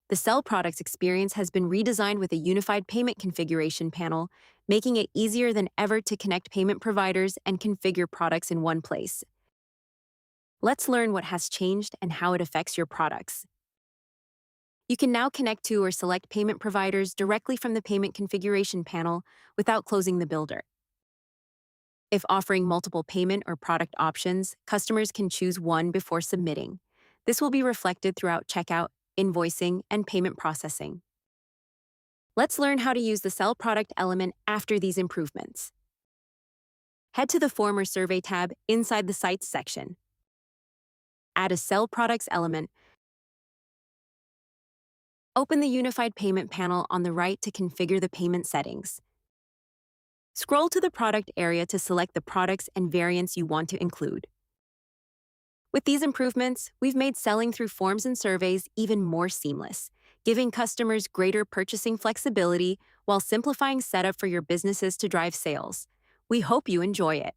The Sell Products experience has been redesigned with a unified payment configuration panel, making it easier than ever to connect payment providers and configure products in one place. Let's learn what has changed and how it affects your products. You can now connect to or select payment providers directly from the payment configuration panel without closing the builder. If offering multiple payment or product options, customers can choose one before submitting. This will be reflected throughout checkout, invoicing, and payment processing. Let's learn how to use the Sell Product element after these improvements. Head to the Form or Survey tab inside the Sites section. Add a Sell Products element. Open the Unified Payment panel on the right to configure the payment settings. Scroll to the Product area to select the products and variants you want to include. With these improvements, we've made selling through forms and surveys even more seamless, giving customers greater purchasing flexibility while simplifying setup for your businesses to drive sales. We hope you enjoy it.